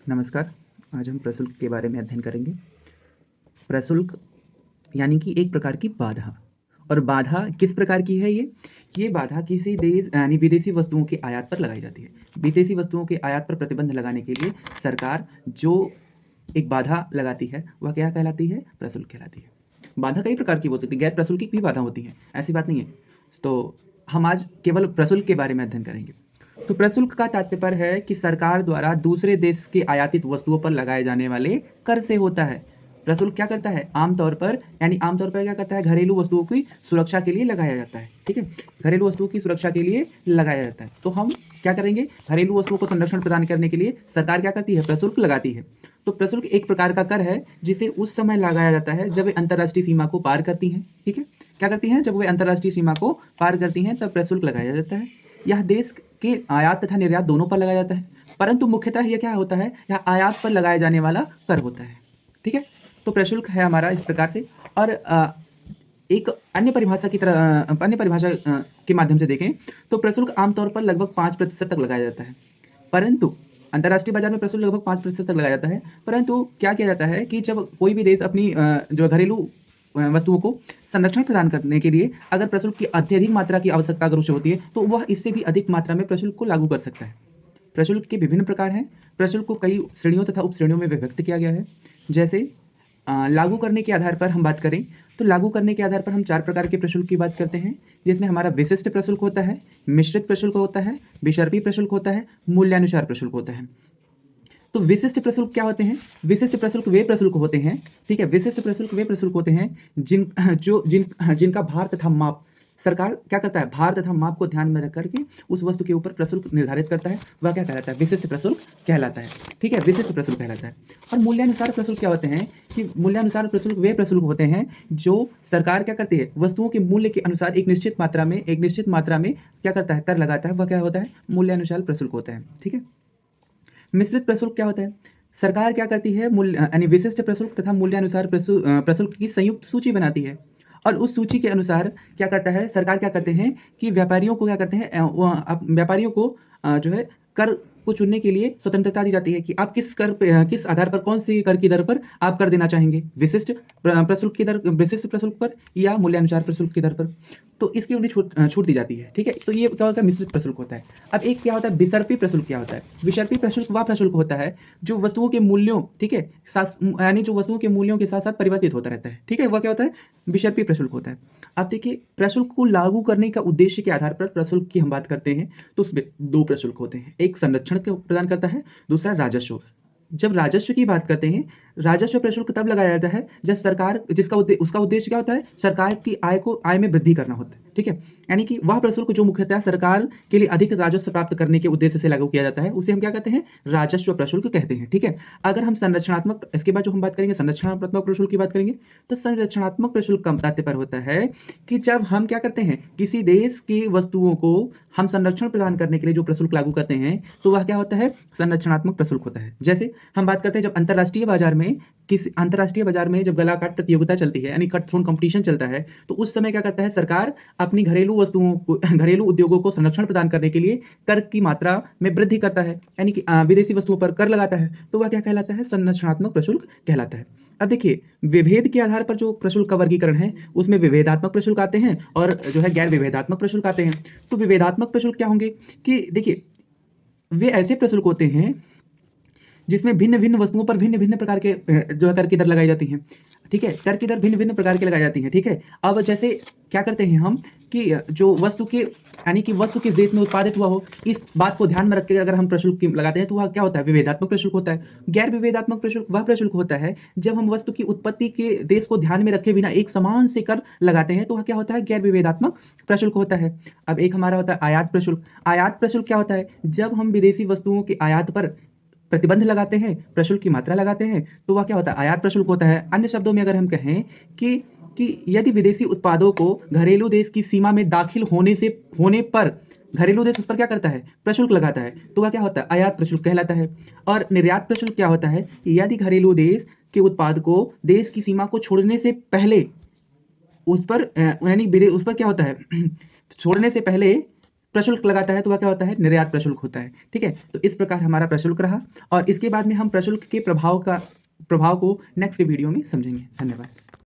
नमस्कार। आज हम प्रशुल्क के बारे में अध्ययन करेंगे। प्रशुल्क यानी कि एक प्रकार की बाधा। और बाधा किस प्रकार की है ये बाधा किसी देश यानी विदेशी वस्तुओं के आयात पर लगाई जाती है। विदेशी वस्तुओं के आयात पर प्रतिबंध लगाने के लिए सरकार जो एक बाधा लगाती है वह क्या कहलाती है? प्रशुल्क कहलाती है। बाधा कई प्रकार की हो सकती है, गैर प्रशुल्क भी बाधा होती है, ऐसी बात नहीं है। तो हम आज केवल प्रशुल्क के बारे में अध्ययन करेंगे। तो प्रशुल्क का तात्पर्य है कि सरकार द्वारा दूसरे देश के आयातित वस्तुओं पर लगाए जाने वाले कर से होता है। प्रशुल्क क्या करता है? आमतौर पर क्या करता है? घरेलू वस्तुओं की सुरक्षा के लिए लगाया जाता है। ठीक है, घरेलू वस्तुओं की सुरक्षा के लिए लगाया जाता है। तो हम क्या करेंगे? घरेलू वस्तुओं को संरक्षण प्रदान करने के लिए सरकार क्या करती है? प्रशुल्क लगाती है। तो प्रशुल्क एक प्रकार का कर है जिसे उस समय लगाया जाता है जब वे अंतर्राष्ट्रीय सीमा को पार करती हैं। ठीक है, क्या करती हैं? जब वे अंतर्राष्ट्रीय सीमा को पार करती हैं तब प्रशुल्क लगाया जाता है। यह देश के आयात तथा निर्यात दोनों पर लगाया जाता है, परंतु मुख्यतः यह क्या होता है? यह आयात पर लगाए जाने वाला कर होता है। ठीक है, तो प्रशुल्क है हमारा इस प्रकार से। और एक अन्य परिभाषा की तरह अन्य परिभाषा के माध्यम से देखें तो प्रशुल्क आमतौर पर लगभग 5% तक लगाया जाता है, परंतु अंतर्राष्ट्रीय बाजार में प्रशुल्क लगभग 5% तक लगाया जाता है। परंतु क्या किया जाता है कि जब कोई भी देश अपनी जो घरेलू वस्तुओं को संरक्षण प्रदान करने के लिए अगर प्रशुल्क की अत्यधिक मात्रा की आवश्यकता अगर उसे होती है तो वह इससे भी अधिक मात्रा में प्रशुल्क को लागू कर सकता है। प्रशुल्क के विभिन्न प्रकार हैं। प्रशुल्क को कई श्रेणियों तथा उप श्रेणियों में विभक्त किया गया है। जैसे लागू करने के आधार पर हम बात करें तो लागू करने के आधार पर हम 4 प्रकार के प्रशुल्क की बात करते हैं, जिसमें हमारा विशिष्ट प्रशुल्क होता है, मिश्रित प्रशुल्क होता है, विसर्पी प्रशुल्क होता है, मूल्यानुसार प्रशुल्क होता है। तो विशिष्ट प्रशुल्क क्या होते हैं? विशिष्ट प्रशुल्क वे प्रशुल्क होते हैं, ठीक है, विशिष्ट प्रशुल्क वे प्रशुल्क होते हैं जिनका भार तथा माप सरकार क्या करता है? भार तथा माप को ध्यान में रख करके उस वस्तु के ऊपर प्रशुल्क निर्धारित करता है, वह क्या कहलाता है? विशिष्ट प्रशुल्क कहलाता है। ठीक है, विशिष्ट प्रशुल्क कहलाता है। और मूल्यानुसार प्रशुल्क क्या होते हैं? कि मूल्यानुसार प्रशुल्क वे प्रशुल्क होते हैं जो सरकार क्या करती है? वस्तुओं के मूल्य के अनुसार एक निश्चित मात्रा में क्या करता है? कर लगाता है, वह क्या होता है? मूल्यानुसार प्रशुल्क होता है। ठीक है, मिश्रित प्रशुल्क क्या होता है? सरकार क्या करती है? मूल्य यानी विशिष्ट प्रशुल्क तथा मूल्यानुसार प्रशुल्क की संयुक्त सूची बनाती है, और उस सूची के अनुसार क्या करता है? सरकार क्या करते हैं कि व्यापारियों को क्या करते हैं? व्यापारियों को जो है कर को चुनने के लिए स्वतंत्रता दी जाती है कि आप किस आधार पर, कौन सी कर की दर पर आप कर देना चाहेंगे? विशिष्ट प्रशुल्क की दर, विशिष्ट प्रशुल्क पर या मूल्यानुसार प्रशुल्क की दर पर। तो इसकी उन्हें छूट दी जाती है। ठीक है, तो ये क्या होता है? मिश्रित प्रशुल्क होता है। अब एक क्या होता है? विसर्पी प्रशुल्क क्या होता है? विसर्पी प्रशुल्क वह प्रशुल्क होता है जो वस्तुओं के मूल्यों, ठीक है, यानी जो वस्तुओं के मूल्यों के साथ साथ परिवर्तित होता रहता है। ठीक है, वह क्या होता है? विसर्पी प्रशुल्क होता है। अब देखिए, प्रशुल्क को लागू करने का उद्देश्य के आधार पर प्रशुल्क की हम बात करते हैं तो उसमें 2 प्रशुल्क होते हैं, एक संरक्षण को प्रदान करता है, दूसरा राजस्व। जब राजस्व की बात करते हैं, राजस्व प्रशुल्क तब लगाया जाता है जब सरकार उसका उद्देश्य क्या होता है? सरकार की आय में वृद्धि करना होता है। ठीक है, यानी कि वह प्रशुल्क जो मुख्यतः सरकार के लिए अधिक राजस्व प्राप्त करने के उद्देश्य से लागू किया जाता है उसे हम क्या कहते हैं? राजस्व प्रशुल्क कहते हैं। ठीक है, अगर हम संरचनात्मक, इसके बाद जो हम बात करेंगे संरचनात्मक प्रशुल्क की बात करेंगे, तो संरचनात्मक प्रशुल्क का तात्पर्य होता है कि जब हम क्या करते हैं? किसी देश की वस्तुओं को हम संरक्षण प्रदान करने के लिए जो प्रशुल्क लागू करते हैं तो वह क्या होता है? संरचनात्मक प्रशुल्क होता है। जैसे हम बात करते हैं जब अंतर्राष्ट्रीय बाजार में जब गला काट प्रतियोगिता चलती है, यानी कट थ्रोन कंपटीशन चलता है, तो उस समय क्या करता है? सरकार अपनी घरेलू उद्योगों को संरक्षण प्रदान करने के लिए कर की मात्रा में वृद्धि करता है, यानी कि विदेशी वस्तुओं पर कर लगाता है, तो वह क्या कहलाता है? संरचनात्मक प्रशुल्क कहलाता है। अब देखिए, विभेद के आधार पर जो प्रशुल्क का वर्गीकरण है उसमें विभेदात्मक प्रशुल्क आते हैं और जो है गैर विभेदात्मक प्रशुल्क आते हैं। तो विभेदात्मक प्रशुल्क क्या होंगे? कि देखिए, वे ऐसे प्रशुल्क होते हैं जिसमें भिन्न-भिन्न वस्तुओं पर भिन्न-भिन्न प्रकार के जो है कर की दर लगाई जाती हैं। ठीक है, कर की दर भिन्न-भिन्न प्रकार की लगाई जाती हैं। ठीक है, अब जैसे क्या करते हैं हम कि जो वस्तु के, यानी कि वस्तु किस देश में उत्पादित हुआ हो, इस बात को ध्यान में रख के अगर हम प्रशुल्क लगाते हैं तो वह क्या होता है? विभेदात्मक प्रशुल्क होता है। गैर विभेदात्मक प्रशुल्क वह प्रशुल्क होता है जब हम वस्तु की उत्पत्ति के देश को ध्यान में रखे बिना एक समान से कर लगाते हैं तो वह क्या होता है? गैर विभेदात्मक प्रशुल्क होता है। अब एक हमारा होता है आयात प्रशुल्क। आयात प्रशुल्क क्या होता है? जब हम विदेशी वस्तुओं के आयात पर प्रतिबंध लगाते हैं, प्रशुल्क की मात्रा लगाते हैं, तो वह क्या होता है? आयात प्रशुल्क होता है। अन्य शब्दों में अगर हम कहें कि यदि विदेशी उत्पादों को घरेलू देश की सीमा में दाखिल होने पर घरेलू देश उस पर क्या करता है? प्रशुल्क लगाता है, तो वह क्या होता है? आयात प्रशुल्क कहलाता है। और निर्यात प्रशुल्क क्या होता है? यदि घरेलू देश के उत्पाद को देश की सीमा को छोड़ने से पहले उस पर क्या होता है? छोड़ने से पहले प्रशुल्क लगाता है तो वह क्या होता है, निर्यात प्रशुल्क होता है। ठीक है, तो इस प्रकार हमारा प्रशुल्क रहा और इसके बाद में हम प्रशुल्क के प्रभाव को नेक्स्ट वीडियो में समझेंगे। धन्यवाद।